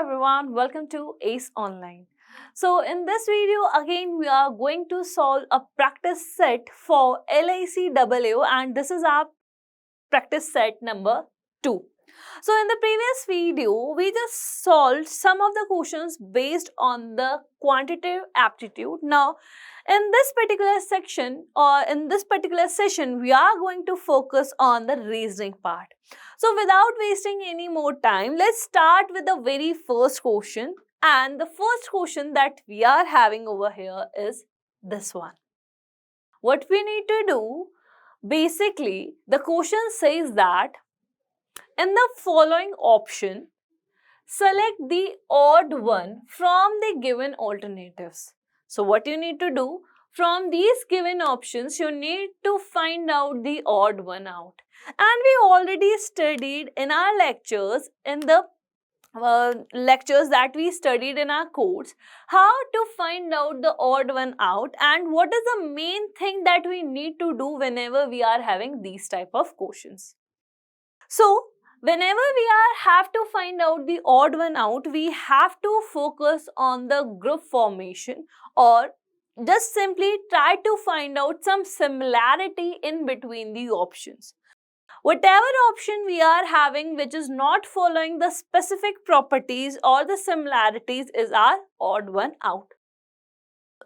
everyone, welcome to ACE Online. So in this video again we are going to solve a practice set for LIC AAO and this is our practice set number 2. So in the previous video we just solved some of the questions based on the quantitative aptitude. Now in this particular section or in this particular session we are going to focus on the reasoning part. So without wasting any more time, let's start with the very first question. And the first question that we are having over here is this one. What we need to do, basically, the question says that in the following option, select the odd one from the given alternatives. So what you need to do, from these given options, you need to find out the odd one out. And we already studied in our lectures, in the lectures that we studied in our course, how to find out the odd one out and what is the main thing that we need to do whenever we are having these type of questions. So, whenever we have to find out the odd one out, we have to focus on the group formation or just simply try to find out some similarity in between the options. Whatever option we are having which is not following the specific properties or the similarities is our odd one out.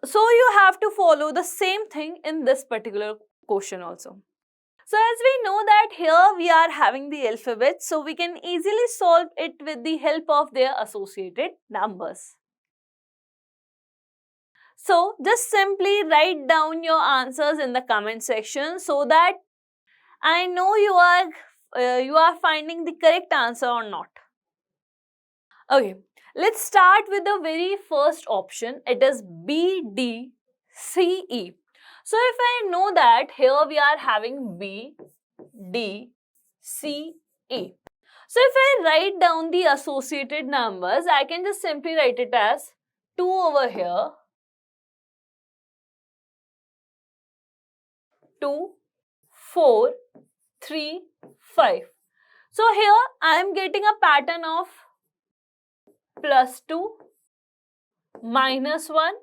So you have to follow the same thing in this particular question also. So as we know that here we are having the alphabet, so we can easily solve it with the help of their associated numbers. So just simply write down your answers in the comment section so that I know you are finding the correct answer or not. Okay, let's start with the very first option. It is B, D, C, E. So if I know that here we are having B, D, C, E. So if I write down the associated numbers, I can just simply write it as 2 over here, 2, 4, 3, 5. So here I am getting a pattern of +2, -1,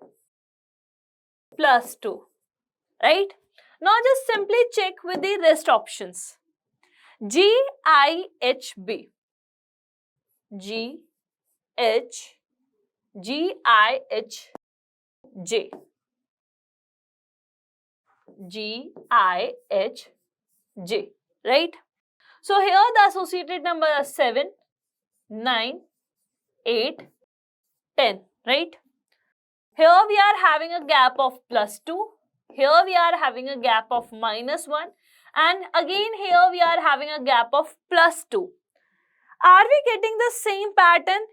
+2. Right? Now just simply check with the rest options. G, I, H, B. G, H, G, I, H, J. G, I, H, J. Right? So here the associated number are 7, 9, 8, 10. Right? Here we are having a gap of +2. Here we are having a gap of -1. And again here we are having a gap of +2. Are we getting the same pattern?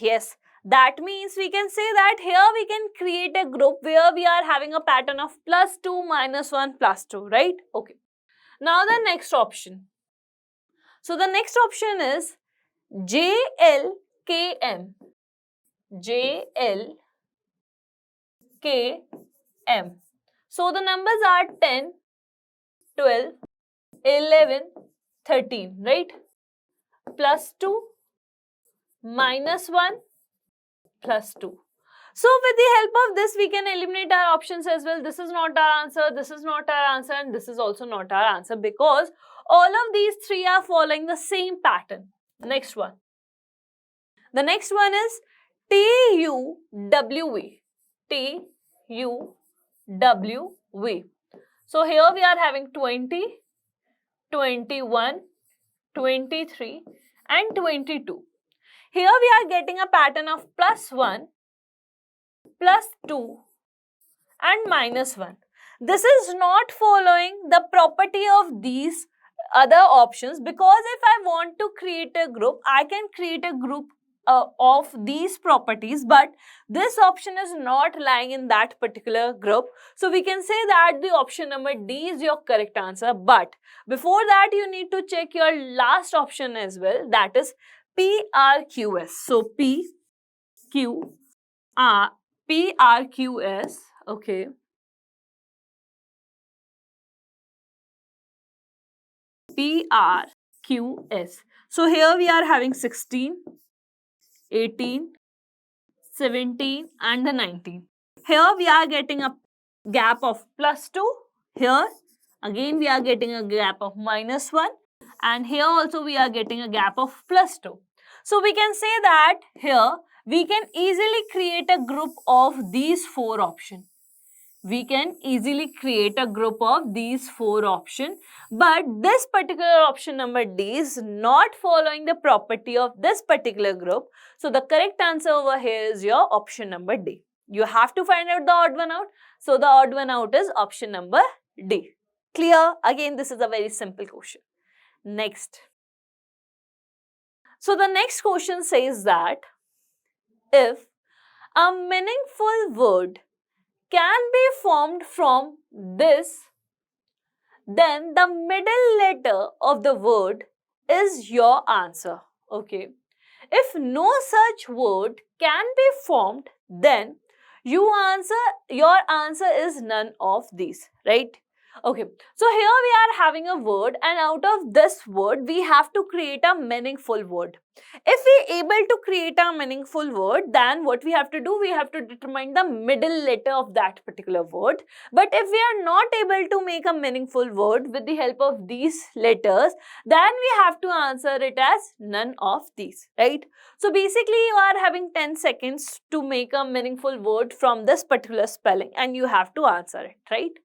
Yes. That means we can say that here we can create a group where we are having a pattern of +2, -1, +2, right? Okay. Now the next option. So the next option is JLKM. JLKM. So the numbers are 10, 12, 11, 13, right? +2, -1, +2. So with the help of this, we can eliminate our options as well. This is not our answer, this is not our answer, and this is also not our answer because all of these three are following the same pattern. Next one. The next one is TUWV. TUWV. So here we are having 20, 21, 23 and 22. Here we are getting a pattern of +1, +2 and -1. This is not following the property of these other options because if I want to create a group, I can create a group of these properties, but this option is not lying in that particular group. So we can say that the option number D is your correct answer. But before that, you need to check your last option as well, that is PRQS. So PRQS, okay. PRQS. So here we are having 16, 18, 17 and the 19. Here we are getting a gap of +2. Here again we are getting a gap of -1. And here also we are getting a gap of +2. So we can say that here we can easily create a group of these 4 options. We can easily create a group of these 4 options, but this particular option number D is not following the property of this particular group. So the correct answer over here is your option number D. You have to find out the odd one out. So the odd one out is option number D. Clear? Again, this is a very simple question. Next. So the next question says that if a meaningful word can be formed from this, then the middle letter of the word is your answer. Okay. If no such word can be formed, then your answer is none of these, right? Okay, so here we are having a word, and out of this word we have to create a meaningful word. If we are able to create a meaningful word, then what we have to do, we have to determine the middle letter of that particular word. But if we are not able to make a meaningful word with the help of these letters, then we have to answer it as none of these, right? So basically you are having 10 seconds to make a meaningful word from this particular spelling, and you have to answer it, right?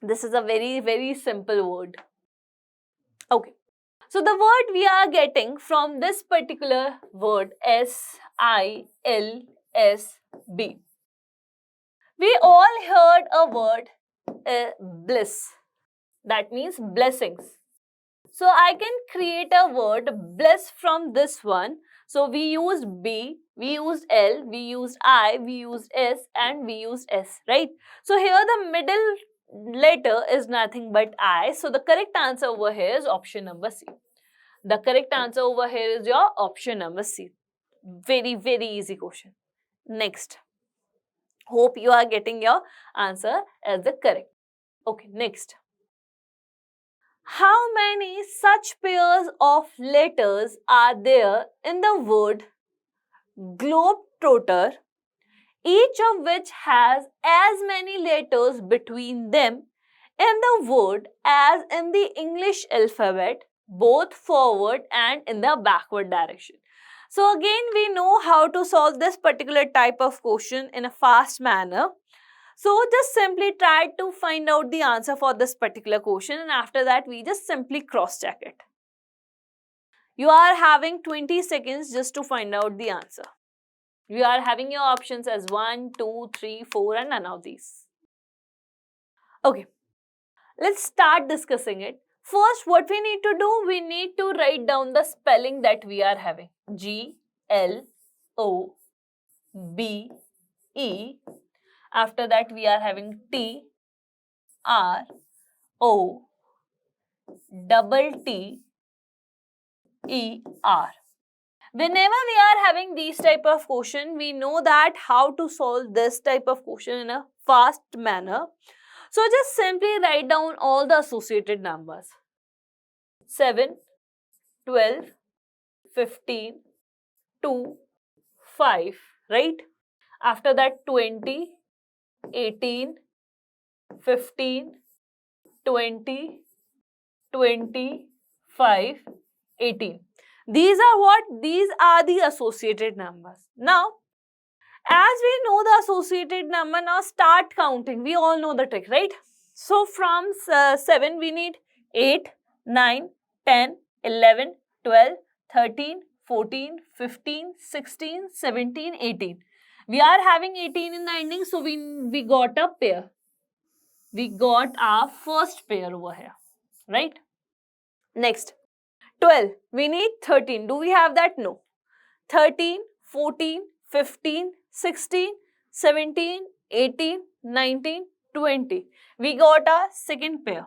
This is a very, very simple word. Okay. So the word we are getting from this particular word, SILSB. We all heard a word, bliss. That means blessings. So I can create a word bliss from this one. So we used B, we used L, we used I, we used S, and we used S, right? So here the middle letter is nothing but I. So the correct answer over here is option number C. The correct answer over here is your option number C. Very, very easy question. Next. Hope you are getting your answer as the correct. Okay, next. How many such pairs of letters are there in the word globetrotter, each of which has as many letters between them in the word as in the English alphabet, both forward and in the backward direction? So again, we know how to solve this particular type of question in a fast manner. So just simply try to find out the answer for this particular question, and after that we just simply cross check it. You are having 20 seconds just to find out the answer. You are having your options as 1, 2, 3, 4 and none of these. Okay, let's start discussing it. First, what we need to do, we need to write down the spelling that we are having. G, L, O, B, E. After that, we are having T, R, O, double T, E, R. Whenever we are having these type of question, we know that how to solve this type of question in a fast manner. So just simply write down all the associated numbers. 7, 12, 15, 2, 5, right? After that 20, 18, 15, 20, 25, 18. These are what? These are the associated numbers. Now, as we know the associated number, now start counting. We all know the trick, right? So from 7, we need 8, 9, 10, 11, 12, 13, 14, 15, 16, 17, 18. We are having 18 in the ending, so we got a pair. We got our first pair over here, right? Next, 12. We need 13. Do we have that? No. 13, 14, 15, 16, 17, 18, 19, 20. We got our second pair.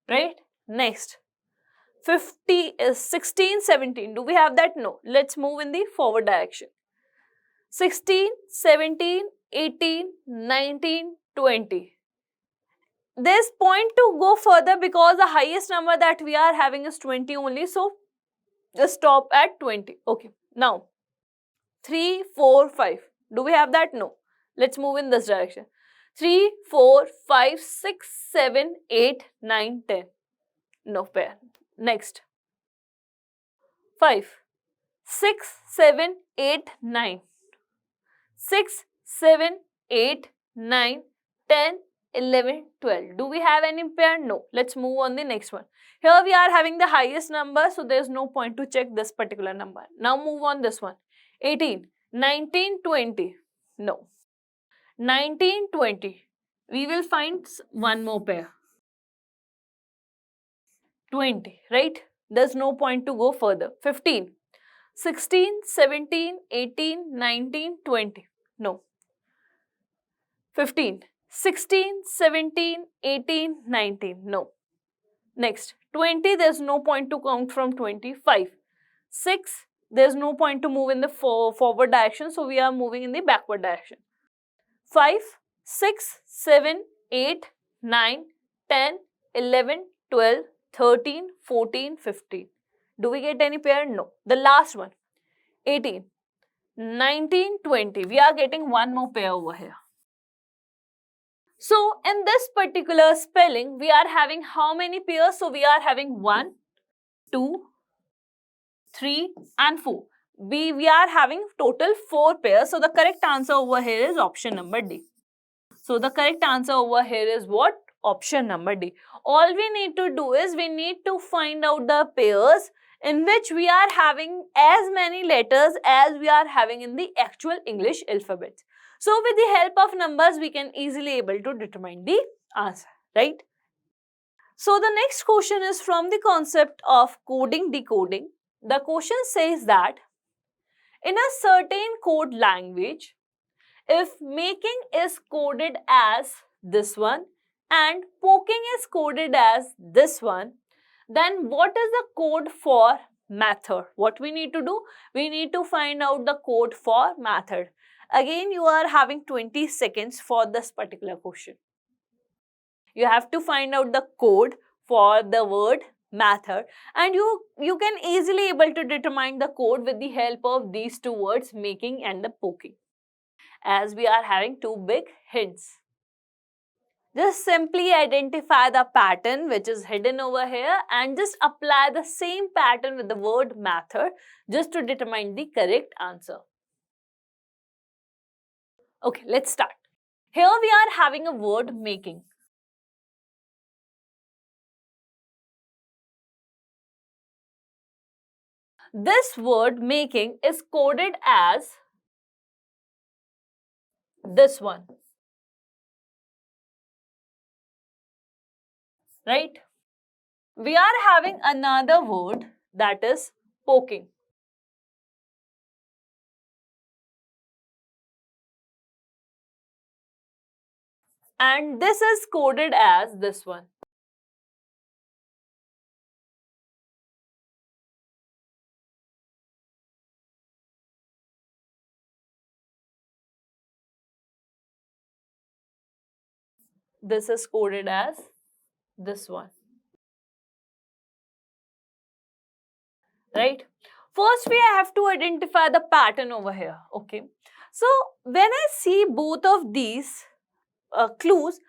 Right? Next. 16, 17. Do we have that? No. Let's move in the forward direction. 16, 17, 18, 19, 20. there's point to go further because the highest number that we are having is 20 only. So just stop at 20. Okay. Now 3, 4, 5. Do we have that? No. Let's move in this direction. 3, 4, 5, 6, 7, 8, 9, 10. No pair. Next. 5, 6, 7, 8, 9. 6, 7, 8, 9, 10, 11, 12. Do we have any pair? No. Let's move on the next one. Here we are having the highest number, so there's no point to check this particular number. Now move on this one. 18, 19, 20. No. 19, 20. We will find one more pair. 20, right? There's no point to go further. 15, 16, 17, 18, 19, 20. No. 15, 16, 17, 18, 19. No. Next. 20, there's no point to count from 25. 6, there's no point to move in the forward direction, so we are moving in the backward direction. 5, 6, 7, 8, 9, 10, 11, 12, 13, 14, 15. Do we get any pair? No. The last one. 18, 19, 20. We are getting one more pair over here. So, in this particular spelling, we are having how many pairs? So, we are having 1, 2, 3 and 4. We are having total 4 pairs. So, the correct answer over here is option number D. So, the correct answer over here is what? Option number D. All we need to do is we need to find out the pairs in which we are having as many letters as we are having in the actual English alphabet. So, with the help of numbers, we can easily able to determine the answer, right? So, the next question is from the concept of coding decoding. The question says that in a certain code language, if making is coded as this one and poking is coded as this one, then what is the code for method? What we need to do? We need to find out the code for method. Again, you are having 20 seconds for this particular question. You have to find out the code for the word method, and you can easily able to determine the code with the help of these two words, making and the poking, as we are having two big hints. Just simply identify the pattern which is hidden over here and just apply the same pattern with the word method just to determine the correct answer. Okay, let's start. Here we are having a word making. This word making is coded as this one, right? We are having another word that is poking. And this is coded as this one. This is coded as this one. Right? First, we have to identify the pattern over here. Okay. So, when I see both of these clues,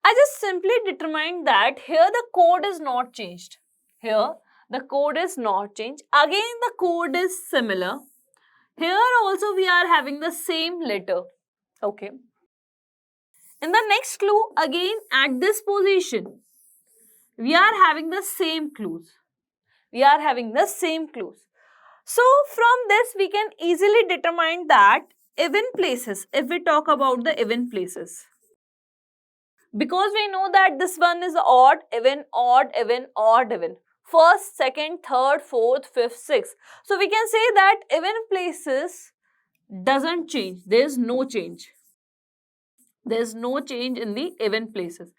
I just simply determine that here the code is not changed. Here the code is not changed. Again, the code is similar. Here also we are having the same letter. Okay. In the next clue, again at this position, we are having the same clues. We are having the same clues. So, from this we can easily determine that even places, if we talk about the even places, because we know that this one is odd, even, odd, even, odd, even. First, second, third, fourth, fifth, sixth. So, we can say that even places doesn't change. There is no change. There is no change in the even places.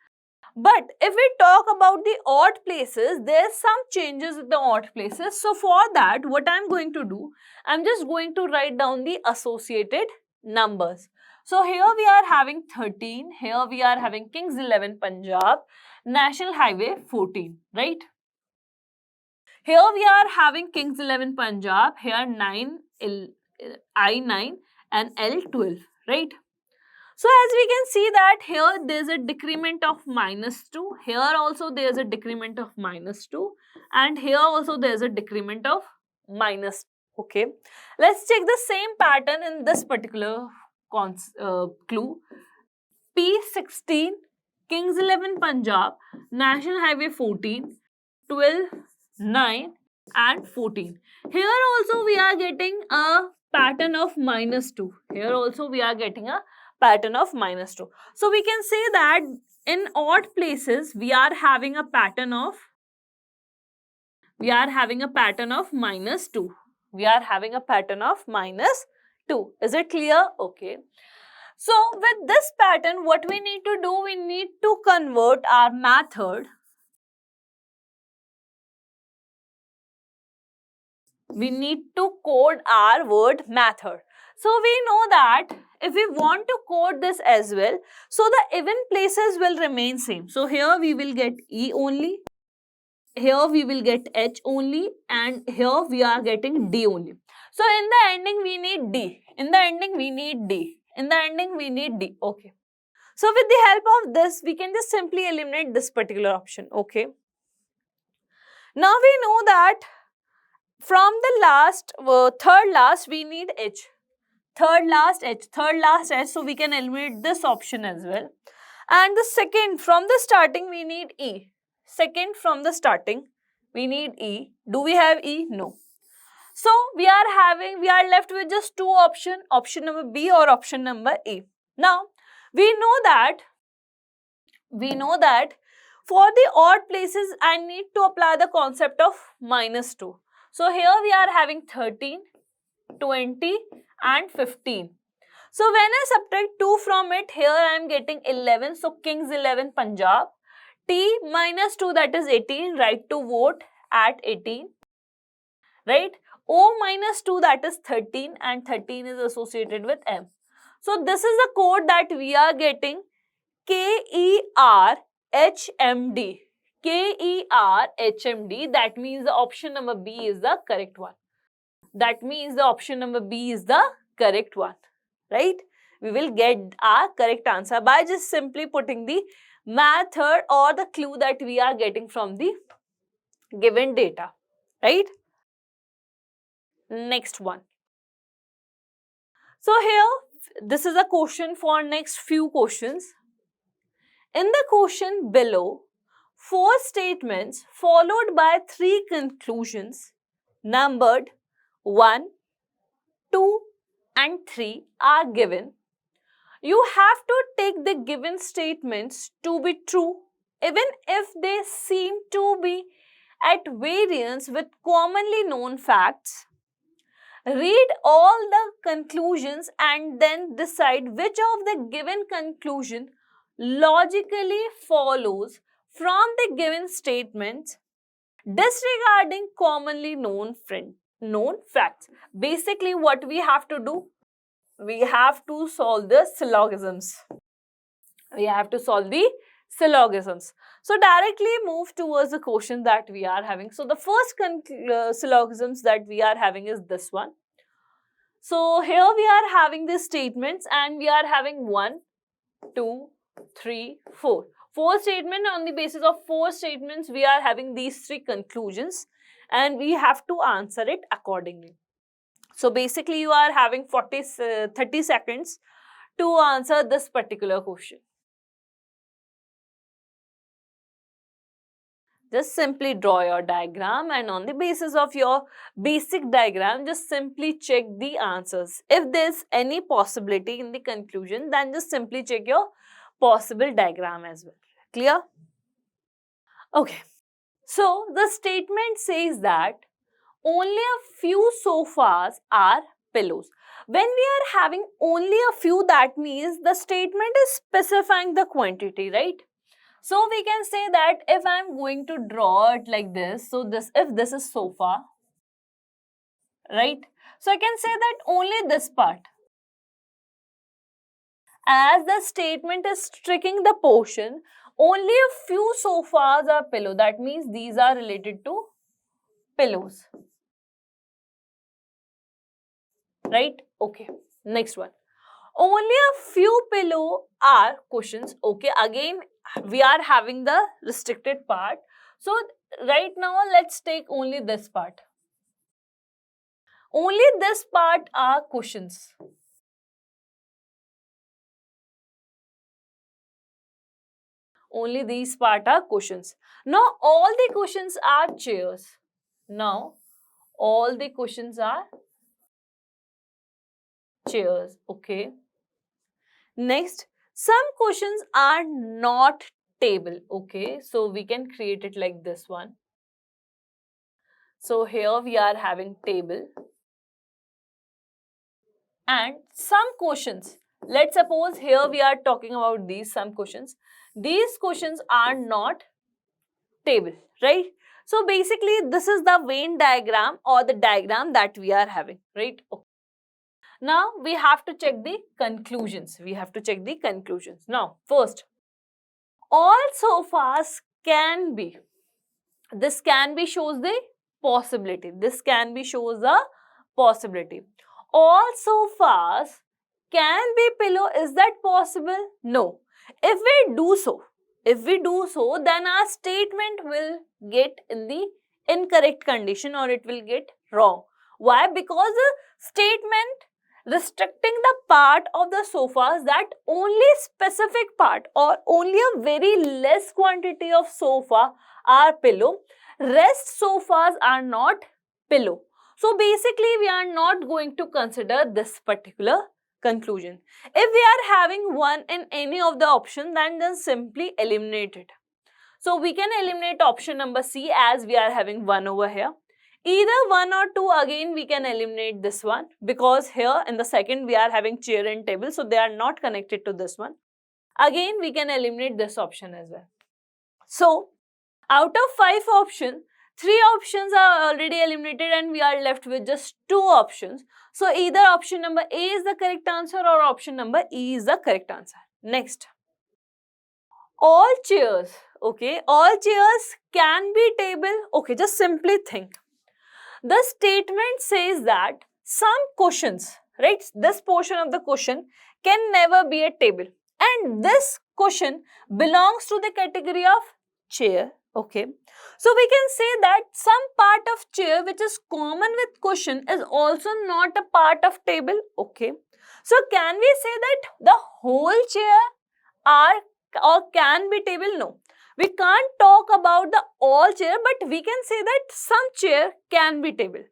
But if we talk about the odd places, there's some changes in the odd places. So, for that, what I'm going to do, I'm just going to write down the associated numbers. So here we are having 13, here we are having Kings 11 Punjab, National Highway 14, right? Here we are having Kings 11 Punjab, here 9, I9 and L12, right? So as we can see that here there is a decrement of -2, here also there is a decrement of -2 and here also there is a decrement of minus. Okay, let's check the same pattern in this particular clue. P16, Kings 11 Punjab, National Highway 14, 12, 9 and 14. Here also we are getting a pattern of -2. Here also we are getting a pattern of -2. So we can say that in odd places we are having a pattern of -2. We are having a pattern of -2. Is it clear? Okay. So with this pattern, what we need to do, we need to convert our method. We need to code our word method. So we know that if we want to code this as well, so the even places will remain same. So here we will get E only, here we will get H only, and here we are getting D only. So in the ending we need D, in the ending we need D, in the ending we need D. Okay. So with the help of this, we can just simply eliminate this particular option. Okay. Now we know that from the last, third last, we need H. Third last H, third last H. So we can eliminate this option as well. And the second, from the starting, we need E. Second from the starting, we need E. Do we have E? No. So we are left with just two options, option number B or option number E. Now, we know that for the odd places, I need to apply the concept of -2. So here we are having 13, 20 and 15. So when I subtract 2 from it, here I am getting 11. So Kings 11 Punjab. T -2, that is 18, right to vote at 18. Right? O -2, that is 13, and 13 is associated with M. So this is the code that we are getting. KERHMD. KERHMD. That means the option number B is the correct one. That means the option number B is the correct one. Right? We will get our correct answer by just simply putting the method or the clue that we are getting from the given data. Right? Next one. So here, this is a question for next few questions. In the question below, 4 statements followed by 3 conclusions numbered 1, 2 and 3 are given. You have to take the given statements to be true even if they seem to be at variance with commonly known facts. Read all the conclusions and then decide which of the given conclusion logically follows from the given statements, disregarding commonly known facts. Basically, what we have to do, we have to solve the syllogisms. We have to solve the syllogisms. So directly move towards the question that we are having. So the first syllogisms that we are having is this one. So here we are having these statements and we are having 1, 2, 3, 4. 4 statements. On the basis of 4 statements, we are having these 3 conclusions and we have to answer it accordingly. So basically you are having 30 seconds to answer this particular question. Just simply draw your diagram and on the basis of your basic diagram, just simply check the answers. If there's any possibility in the conclusion, then just simply check your possible diagram as well. Clear? Okay. So the statement says that only a few sofas are pillows. When we are having only a few, that means the statement is specifying the quantity, right? So we can say that if I am going to draw it like this, so if this is sofa, right? So I can say that only this part. As the statement is tricking the portion, only a few sofas are pillow. That means these are related to pillows. Right? Okay. Next one. Only a few pillow are cushions. Okay. Again, we are having the restricted part. So, right now, let's take only this part. Only this part are cushions. Only these part are cushions. Now, all the cushions are chairs. Now, all the cushions are chairs. Okay. Next, some cushions are not table. Okay. So, we can create it like this one. So, here we are having table. And some cushions. Let's suppose here we are talking about these some cushions. These cushions are not table, right? So basically this is the Venn diagram or the diagram that we are having, right? Okay. Now we have to check the conclusions. Now first, all sofas can be. This can be shows the possibility. Shows the possibility. All sofas can be pillow. Is that possible? No. If we do so, then our statement will get in the incorrect condition or it will get wrong. Why? Because the statement restricting the part of the sofas that only specific part or only a very less quantity of sofa are pillow. Rest sofas are not pillow. So basically we are not going to consider this particular conclusion. If we are having one in any of the option, then simply eliminate it. So we can eliminate option number C as we are having 1 over here. Either 1 or 2, again we can eliminate this one because here in the second we are having chair and table, so they are not connected to this one. Again we can eliminate this option as well. So out of 5 options, 3 options are already eliminated and we are left with just 2 options. So either option number A is the correct answer or option number E is the correct answer. Next. All chairs, okay, all chairs can be table. Okay, just simply think. The statement says that some cushions, right, this portion of the cushion can never be a table. And this cushion belongs to the category of chair. Okay, so we can say that some part of chair which is common with cushion is also not a part of table. Okay, so can we say that the whole chair are or can be table? No, we can't talk about the all chair, but we can say that some chair can be table.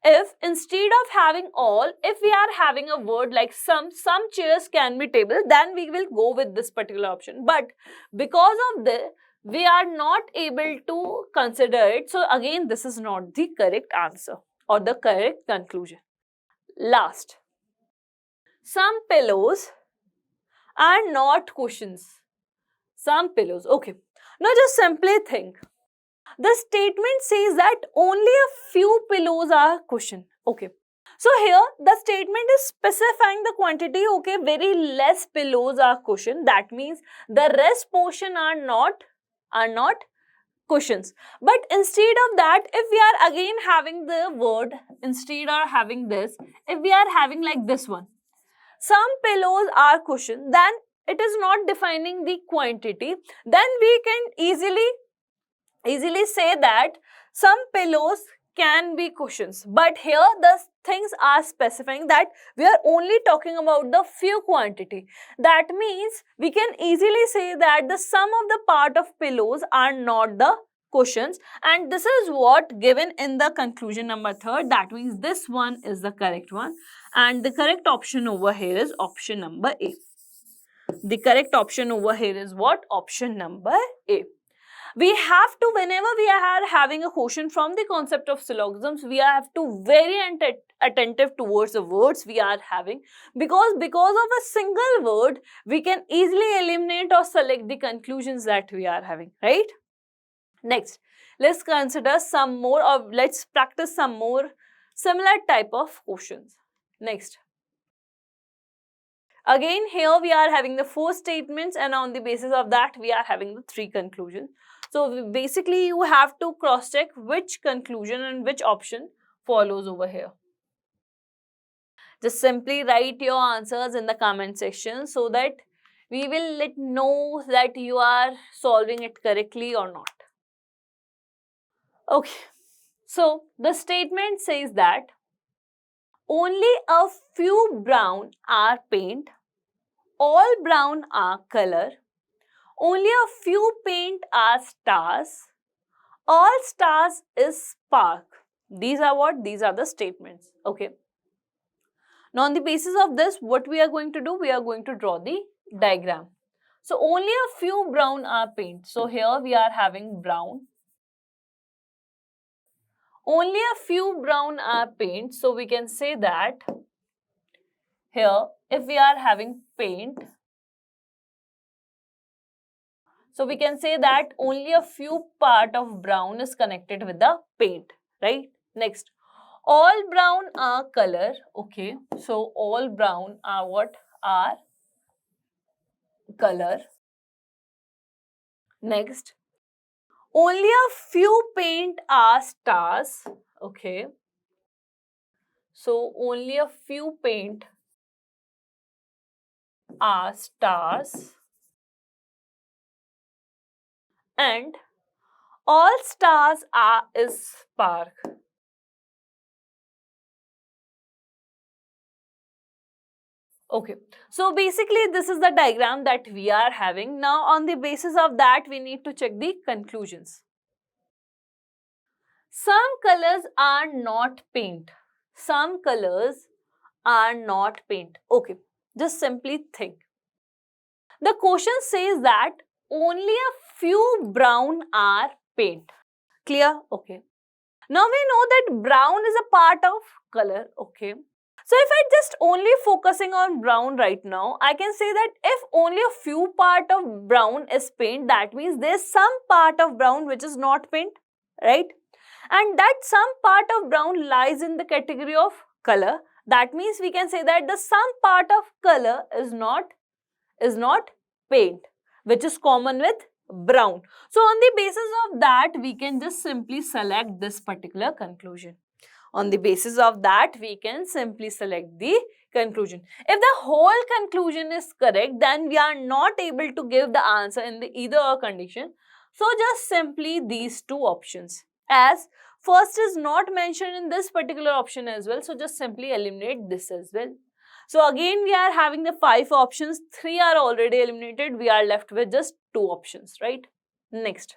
If instead of having all, if we are having a word like some chairs can be table, then we will go with this particular option. But because of this, we are not able to consider it. So again, this is not the correct answer or the correct conclusion. Last, some pillows are not cushions. Some pillows. Okay. Now just simply think. The statement says that only a few pillows are cushion. Okay. So here the statement is specifying the quantity. Okay, very less pillows are cushion. That means the rest portion are not cushions. But instead of that, if we are again having the word, instead of having this, if we are having like this one, some pillows are cushion, then it is not defining the quantity. Then we can easily say that some pillows can be cushions. But here the things are specifying that we are only talking about the few quantity. That means we can easily say that the sum of the part of pillows are not the cushions, and this is what given in the conclusion number 3. That means this one is the correct one, and the correct option over here is option number A. The correct option over here is what? Option number A. We have to, whenever we are having a question from the concept of syllogisms, we have to very attentive towards the words we are having, because of a single word, we can easily eliminate or select the conclusions that we are having, right? Next, let's consider some more, or let's practice some more similar type of questions. Next. Again, here we are having the 4 statements, and on the basis of that, we are having the 3 conclusions. So basically, you have to cross-check which conclusion and which option follows over here. Just simply write your answers in the comment section so that we will know that you are solving it correctly or not. Okay, so the statement says that only a few brown are paint, all brown are color, only a few paint are stars, all stars is spark. These are what? These are the statements. Okay. Now on the basis of this, what we are going to do? We are going to draw the diagram. So only a few brown are paint. So here we are having brown. Only a few brown are paint. So we can say that here if we are having paint, so we can say that only a few part of brown is connected with the paint, right? Next, all brown are color. Okay, so all brown are what? Are color. Next, only a few paint are stars. Okay, so only a few paint are stars, and all stars are is spark. Okay, so basically this is the diagram that we are having. Now on the basis of that, we need to check the conclusions. Some colors are not paint. Some colors are not paint. Okay, just simply think. The question says that only a few brown are paint. Clear? Okay. Now we know that brown is a part of color. Okay. So if I just only focusing on brown right now, I can say that if only a few part of brown is paint, that means there's some part of brown which is not paint, right? And that some part of brown lies in the category of color. That means we can say that the some part of color is not paint, which is common with brown. So on the basis of that, we can just simply select this particular conclusion. On the basis of that, we can simply select the conclusion. If the whole conclusion is correct, then we are not able to give the answer in the either or condition. So just simply these two options. As first is not mentioned in this particular option as well, so just simply eliminate this as well. So again, we are having the 5 options. 3 are already eliminated. We are left with just 2 options, right? Next.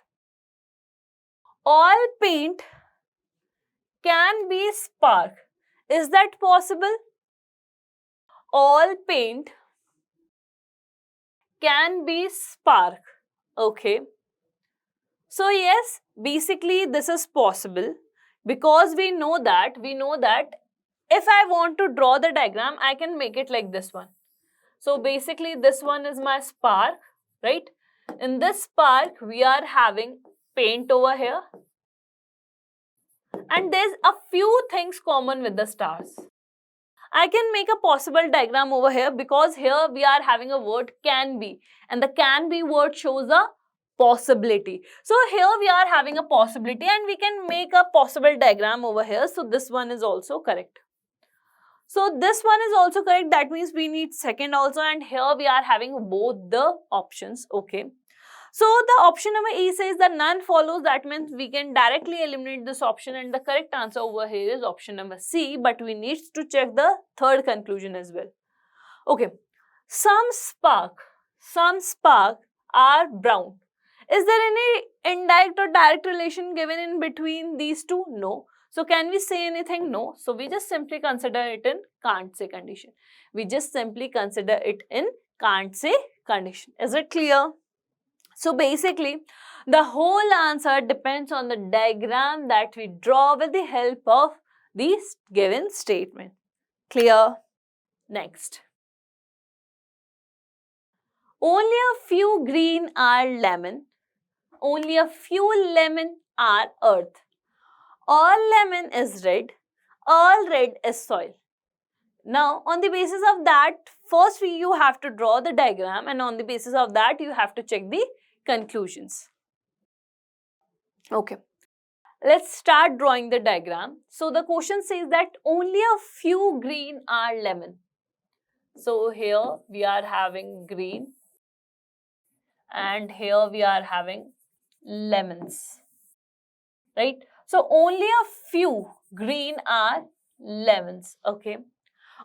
All paint can be spark. Is that possible? All paint can be spark. Okay. So yes, basically this is possible because we know that if I want to draw the diagram, I can make it like this one. So basically this one is my spark, right? In this spark, we are having paint over here. And there's a few things common with the stars. I can make a possible diagram over here because here we are having a word can be, and the can be word shows a possibility. So here we are having a possibility and we can make a possible diagram over here. So this one is also correct. So this one is also correct. That means we need second also, and here we are having both the options. Okay. So the option number E says that none follows. That means we can directly eliminate this option, and the correct answer over here is option number C, but we need to check the third conclusion as well. Okay, some spark are brown. Is there any indirect or direct relation given in between these two? No. So can we say anything? No. So we just simply consider it in can't say condition. We just simply consider it in can't say condition. Is it clear? So basically, the whole answer depends on the diagram that we draw with the help of these given statement. Clear? Next. Only a few green are lemon. Only a few lemon are earth. All lemon is red. All red is soil. Now, on the basis of that, first you have to draw the diagram, and on the basis of that, you have to check the conclusions. Okay, let's start drawing the diagram. So, the question says that only a few green are lemon. So, here we are having green, and here we are having lemons, right? So, only a few green are lemons, okay?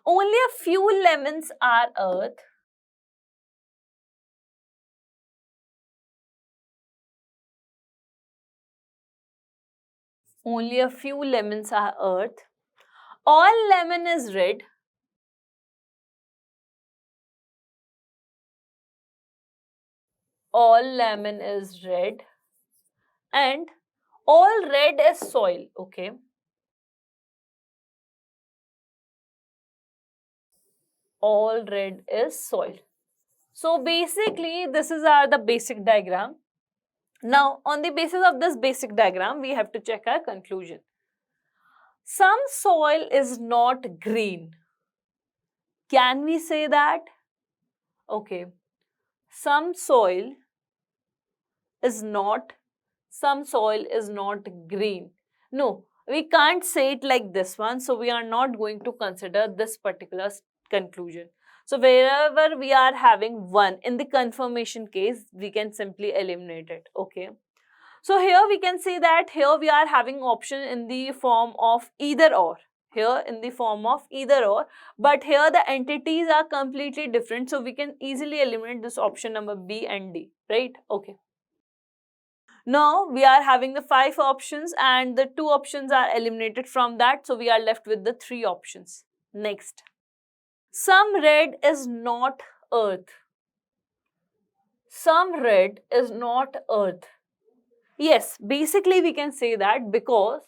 Only a few lemons are earth. Only a few lemons are earth. All lemon is red. All lemon is red. And all red is soil, okay? All red is soil. So basically, this is the basic diagram. Now, on the basis of this basic diagram, we have to check our conclusion. Some soil is not green. Can we say that? Okay. Some soil is not green. No, we can't say it like this one. So we are not going to consider this particular conclusion. So wherever we are having one in the confirmation case, we can simply eliminate it. Okay. So here we can say that here we are having option in the form of either or. Here in the form of either or, but here the entities are completely different. So we can easily eliminate this option number B and D, right? Okay. Now we are having the 5 options and the 2 options are eliminated from that. So we are left with the 3 options. Next. Some red is not earth. Some red is not earth. Yes, basically we can say that because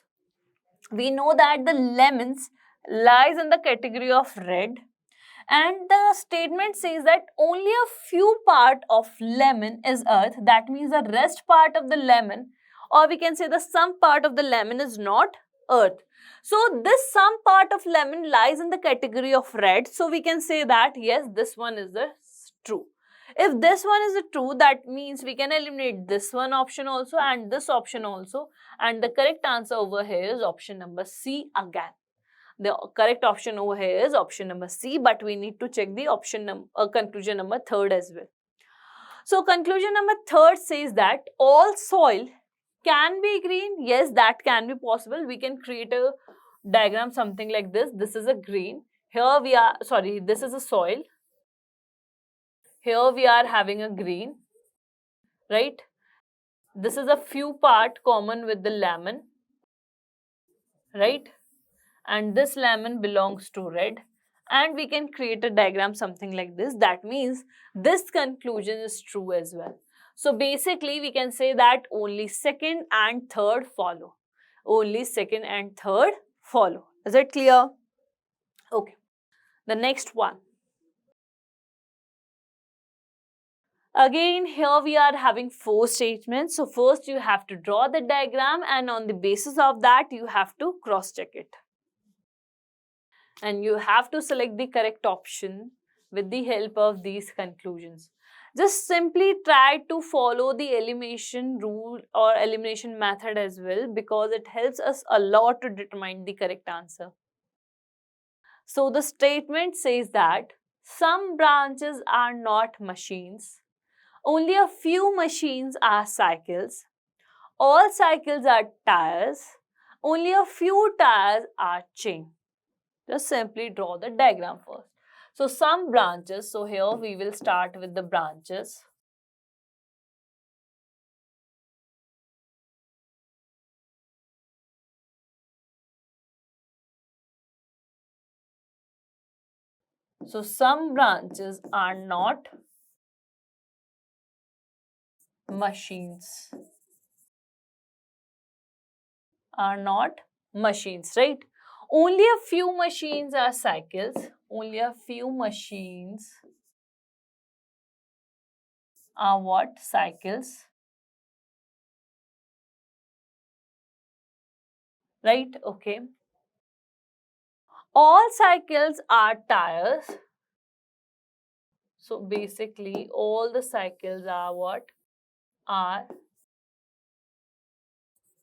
we know that the lemons lies in the category of red, and the statement says that only a few part of lemon is earth. That means the rest part of the lemon, or we can say the some part of the lemon is not earth. So this some part of lemon lies in the category of red. So we can say that yes, this one is the true. If this one is the true, that means we can eliminate this one option also and this option also. And the correct answer over here is option number C again. The correct option over here is option number C, but we need to check the conclusion number 3 as well. So conclusion number 3 says that all soil can be green. Yes, that can be possible. We can create a diagram something like this. This is a green. Here we are, sorry, this is a soil. Here we are having a green, right? This is a few part common with the lemon, right? And this lemon belongs to red. And we can create a diagram something like this. That means this conclusion is true as well. So basically we can say that only second and third follow. Only second and third follow. Is it clear? Okay. The next one. Again, here we are having 4 statements. So first you have to draw the diagram, and on the basis of that you have to cross check it. And you have to select the correct option with the help of these conclusions. Just simply try to follow the elimination rule or elimination method as well, because it helps us a lot to determine the correct answer. So the statement says that some branches are not machines. Only a few machines are cycles. All cycles are tires. Only a few tires are chain. Just simply draw the diagram first. So some branches, so here we will start with the branches. So some branches are not machines. Are not machines, right? Only a few machines are cycles. Only a few machines are what? Cycles. Right? Okay. All cycles are tires. So basically all the cycles are what? Are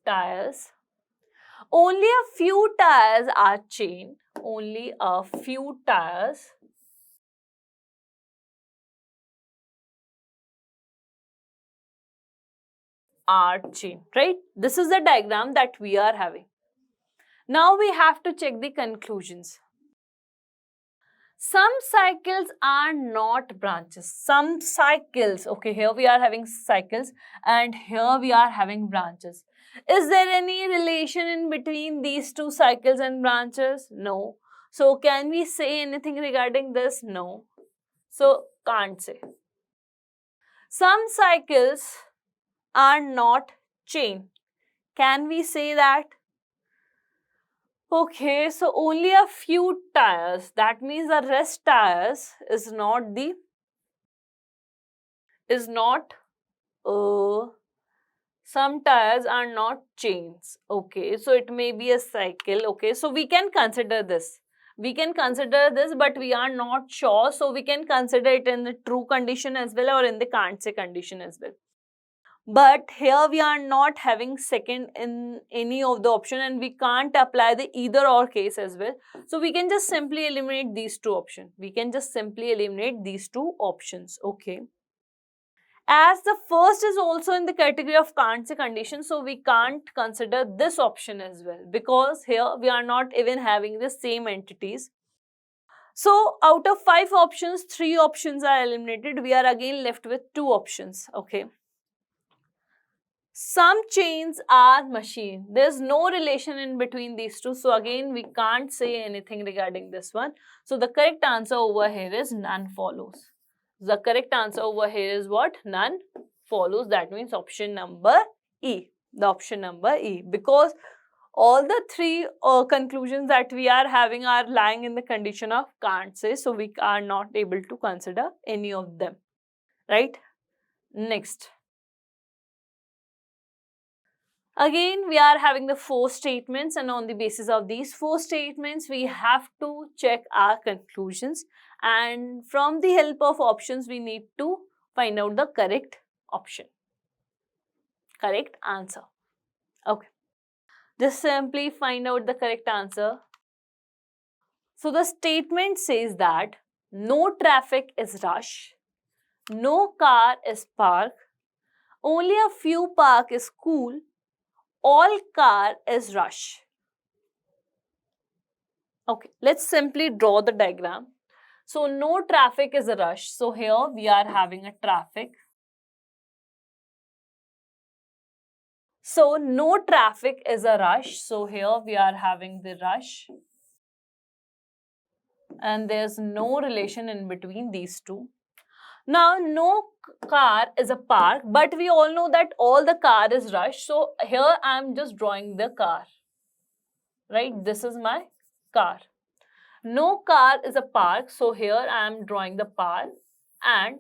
tires. Only a few tires are chain. Only a few tires are chain, right? This is the diagram that we are having. Now we have to check the conclusions. Some cycles are not branches. Some cycles, okay, here we are having cycles and here we are having branches. Is there any relation in between these two cycles and branches? No. So can we say anything regarding this? No. So can't say. Some cycles are not chain. Can we say that? Okay, so only a few tires. That means the rest tires is not some tires are not chains. Okay, so it may be a cycle. Okay, so we can consider this. We can consider this, but we are not sure. So we can consider it in the true condition as well or in the can't say condition as well. But here we are not having second in any of the option and we can't apply the either or case as well. So we can just simply eliminate these two options. We can just simply eliminate these two options. Okay. As the first is also in the category of can't say condition, so we can't consider this option as well because here we are not even having the same entities. So out of 5 options, 3 options are eliminated. We are again left with 2 options. Okay. Some chains are machine. There's no relation in between these two. So again, we can't say anything regarding this one. So the correct answer over here is none follows. The correct answer over here is what? None follows. That means option number E. The option number E. Because all the 3 conclusions that we are having are lying in the condition of can't say. So we are not able to consider any of them. Right? Next. Again, we are having the 4 statements and on the basis of these 4 statements, we have to check our conclusions and from the help of options, we need to find out the correct option, correct answer. Okay, just simply find out the correct answer. So the statement says that no traffic is rush, no car is park, only a few park is cool, all car is rush. Okay, let's simply draw the diagram. So no traffic is a rush. So here we are having a traffic. So no traffic is a rush. So here we are having the rush. And there's no relation in between these two. Now, no car is a park, but we all know that all the car is rush. So here I am just drawing the car, right? This is my car. No car is a park. So here I am drawing the park and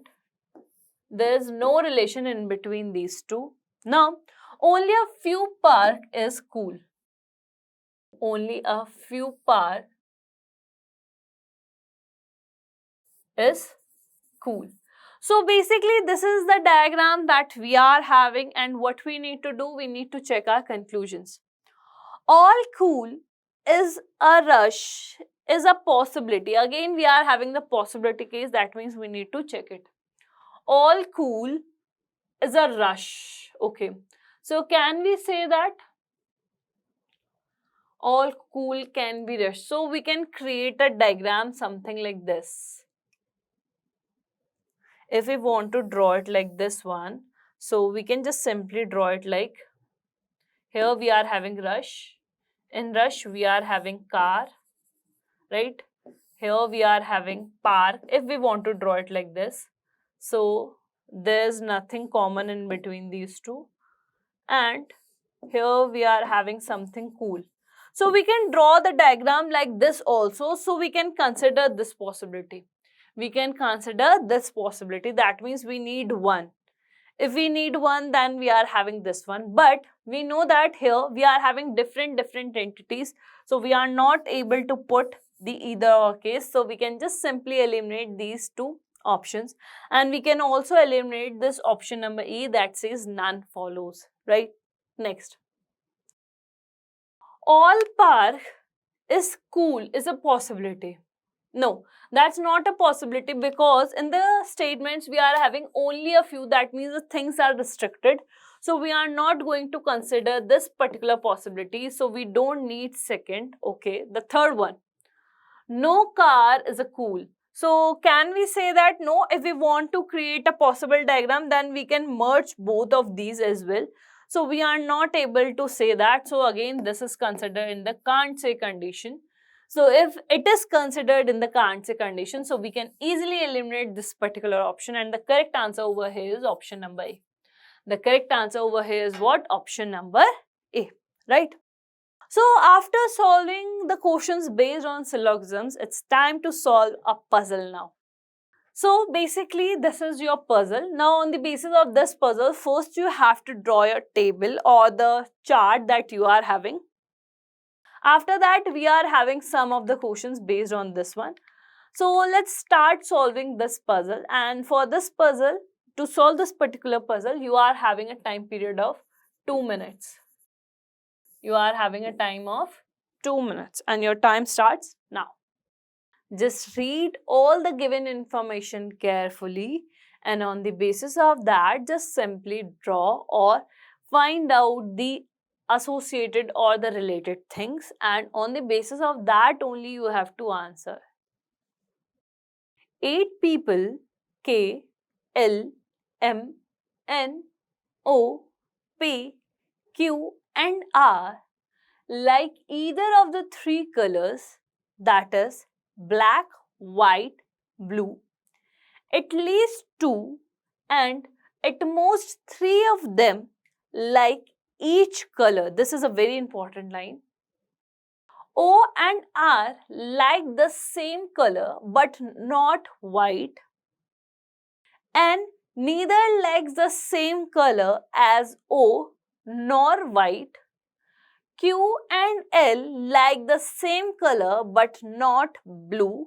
there is no relation in between these two. Now, only a few park is cool. Only a few park is cool. So basically this is the diagram that we are having and what we need to do, we need to check our conclusions. All cool is a rush is a possibility. Again we are having the possibility case, that means we need to check it. All cool is a rush. Okay. So can we say that all cool can be rush? So we can create a diagram something like this. If we want to draw it like this one, so we can just simply draw it like, here we are having rush. In rush, we are having car, right? Here we are having park, if we want to draw it like this. So there's nothing common in between these two. And here we are having something cool. So we can draw the diagram like this also. So we can consider this possibility. We can consider this possibility. That means we need one. If we need one, then we are having this one. But we know that here we are having different entities. So we are not able to put the either or case. So we can just simply eliminate these two options, and we can also eliminate this option number E that says none follows, right? Next, all park is cool is a possibility. No, that's not a possibility, because in the statements we are having only a few. That means the things are restricted. So we are not going to consider this particular possibility. So we don't need second. Okay, the third one, no car is a cool. So can we say that no? If we want to create a possible diagram, then we can merge both of these as well. So we are not able to say that. So again, this is considered in the can't say condition. So if it is considered in the can't say condition, so we can easily eliminate this particular option, and the correct answer over here is option number A. The correct answer over here is what? Option number A, right? So after solving the questions based on syllogisms, it's time to solve a puzzle now. So basically this is your puzzle. Now on the basis of this puzzle, first you have to draw your table or the chart that you are having. After that, we are having some of the questions based on this one. So let's start solving this puzzle, and for this puzzle, to solve this particular puzzle, you are having a time period of 2 minutes. You are having a time of 2 minutes, and your time starts now. Just read all the given information carefully, and on the basis of that, just simply draw or find out the associated or the related things, and on the basis of that only you have to answer. 8 people K, L, M, N, O, P, Q and R like either of the three colors, that is black, white, blue. At least 2 and at most 3 of them like each color. This is a very important line. O and R like the same color but not white, and neither likes the same color as O nor white. Q and L like the same color but not blue.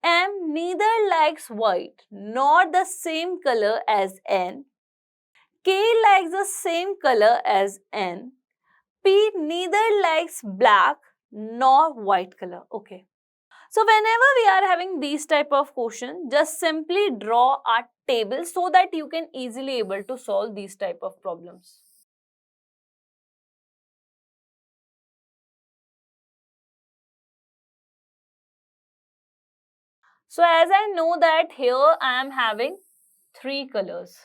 M neither likes white nor the same color as N. K likes the same color as N. P neither likes black nor white color. Okay. So whenever we are having these type of questions, just simply draw a table so that you can easily able to solve these type of problems. So as I know that here I am having 3 colors.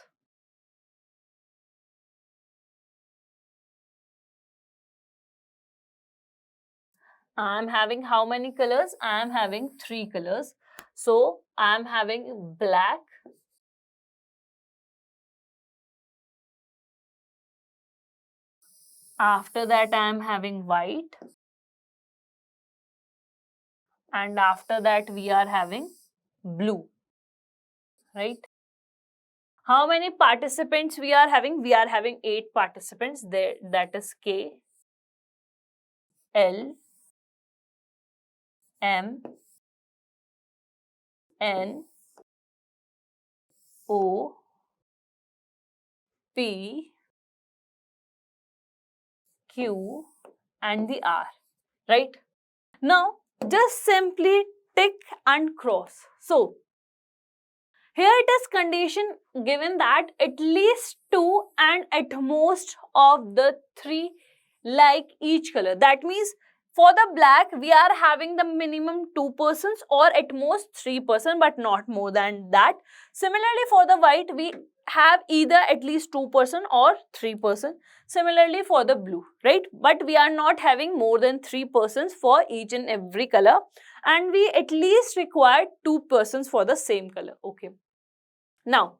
I am having how many colors? I am having 3 colors. So I am having black, after that I am having white, and after that we are having blue, right? How many participants we are having? We are having 8 participants there. That is K, L, M, N, O, P, Q and the R, right? Now just simply tick and cross. So here it is condition given that at least 2 and at most of the 3 like each color. That means for the black we are having the minimum 2 persons or at most 3 persons, but not more than that. Similarly for the white we have either at least 2 persons or 3 persons. Similarly for the blue, right? But we are not having more than 3 persons for each and every color, and we at least require 2 persons for the same color. Okay. Now,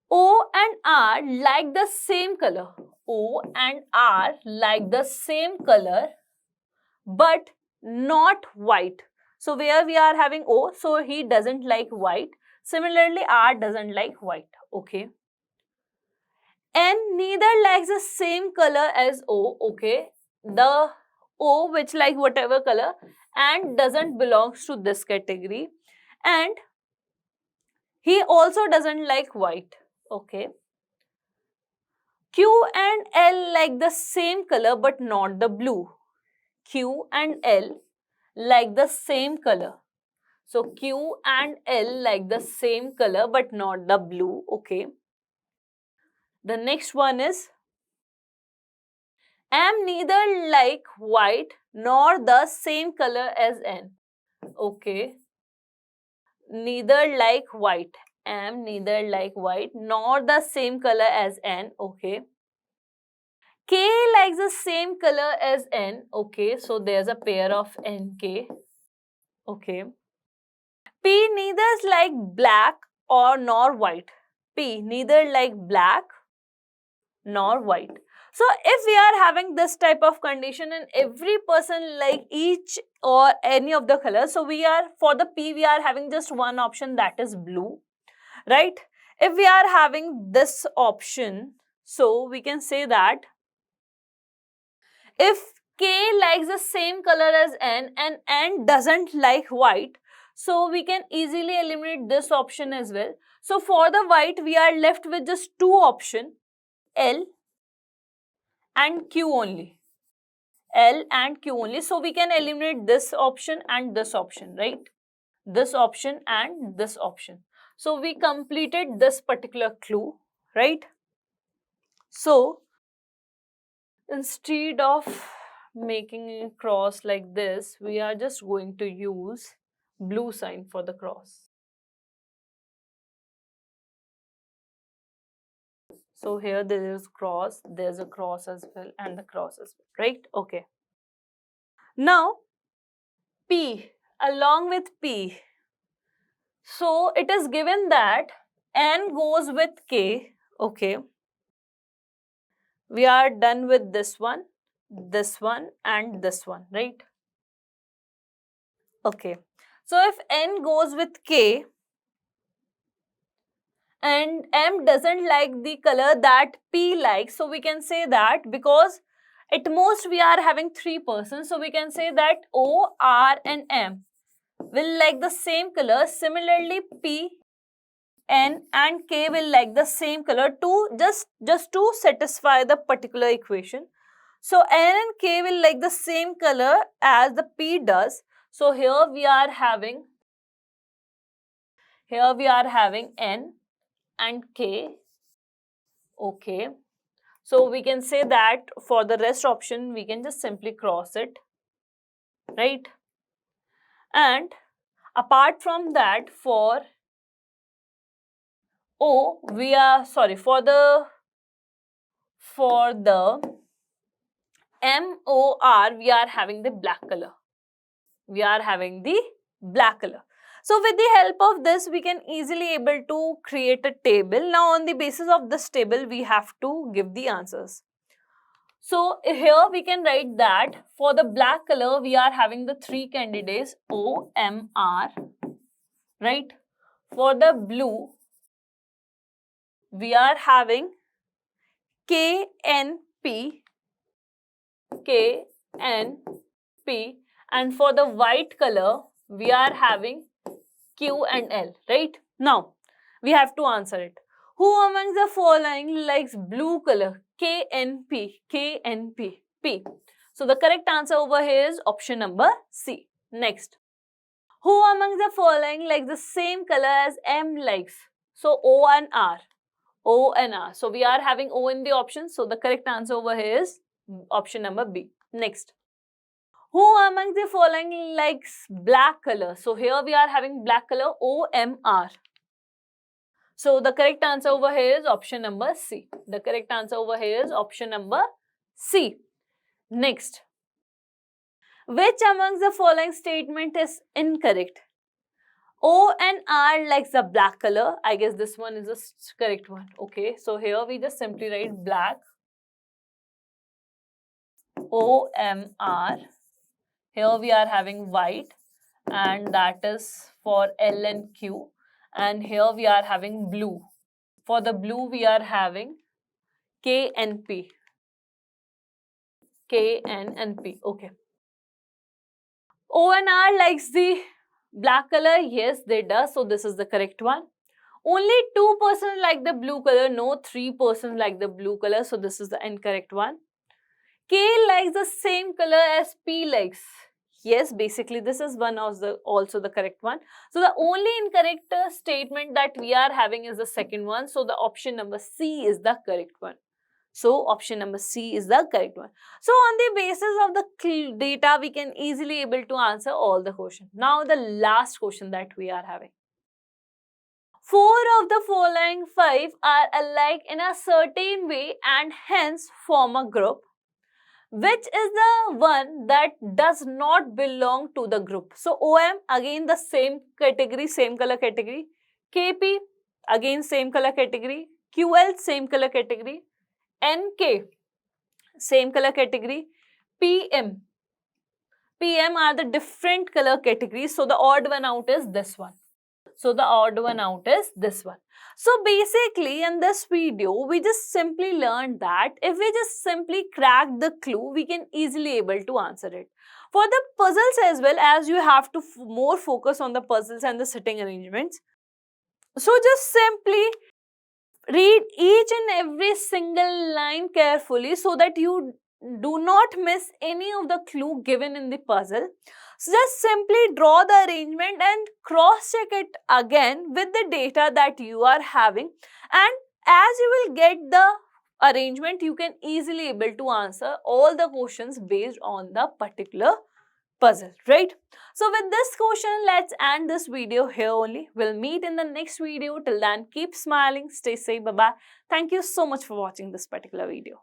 O and R like the same color. O and R like the same color but not white. So where we are having O, so he doesn't like white. Similarly, R doesn't like white. Okay. N neither likes the same color as O. Okay. The O, which like whatever color, and doesn't belongs to this category. And he also doesn't like white. Okay. Q and L like the same color but not the blue. Q and L like the same color. So Q and L like the same color but not the blue. Okay. The next one is M neither like white nor the same color as N. Okay. Neither like white. M neither like white nor the same color as N. Okay. K likes the same color as N. Okay. So there's a pair of NK. Okay. P neither like black or nor white. P neither like black nor white. So if we are having this type of condition and every person like each or any of the colors, so we are for the P we are having just one option, that is blue, right? If we are having this option, so we can say that if K likes the same color as N and N doesn't like white, so we can easily eliminate this option as well. So for the white we are left with just two options, L and Q only. L and Q only. So we can eliminate this option and this option, right? This option and this option. So we completed this particular clue, right? So instead of making a cross like this, we are just going to use blue sign for the cross. So here there is cross, there's a cross as well, and the cross as well, right? Okay. Now, P, along with P. So it is given that N goes with K, okay. We are done with this one, and this one, right? Okay. So if N goes with K and M doesn't like the color that P likes, so we can say that because at most we are having three persons, so we can say that O, R and M will like the same color. Similarly, P, N and K will like the same color to just to satisfy the particular equation. So N and K will like the same color as the P does. So here we are having N and K. Okay. So we can say that for the rest option we can just simply cross it, right? And apart from that, for O we are for the MOR we are having the black color. So with the help of this we can easily able to create a table. Now on the basis of this table we have to give the answers. So here we can write that for the black color we are having the three candidates O, M, R, right? For the blue we are having K, N, P, and for the white color we are having Q and L, right? Now we have to answer it. Who among the following likes blue color? K, N, P, P. So the correct answer over here is option number C. Next. Who among the following likes the same color as M likes? So O and R. So we are having O in the option. So the correct answer over here is option number B. Next. Who among the following likes black color? So here we are having black color OMR. So the correct answer over here is option number C. Next. Which among the following statement is incorrect? O and R likes the black color. I guess this one is the correct one. Okay, so here we just simply write black. OMR. Here we are having white, and that is for L and Q. And here we are having blue. For the blue we are having K and P. Okay. O and R likes the black color. Yes, they does. So this is the correct one. Only 2% like the blue color. No, 3% like the blue color. So this is the incorrect one. K likes the same color as P likes. Yes, basically this is one of the also the correct one. So the only incorrect statement that we are having is the second one. So the option number C is the correct one. So option number C is the correct one. So on the basis of the data, we can easily able to answer all the questions. Now the last question that we are having. 4 of the following 5 are alike in a certain way and hence form a group. Which is the one that does not belong to the group? So OM, again the same category, same color category. KP, again same color category. QL, same color category. NK, same color category. PM are the different color categories. So the odd one out is this one. So the odd one out is this one. So basically in this video, we just simply learned that if we just simply crack the clue, we can easily able to answer it. For the puzzles as well, as you have to more focus on the puzzles and the sitting arrangements. So just simply read each and every single line carefully so that you do not miss any of the clue given in the puzzle. So just simply draw the arrangement and cross check it again with the data that you are having, and as you will get the arrangement, you can easily able to answer all the questions based on the particular puzzle, right? So with this question, let's end this video here only. We'll meet in the next video. Till then, keep smiling, stay safe, bye-bye. Thank you so much for watching this particular video.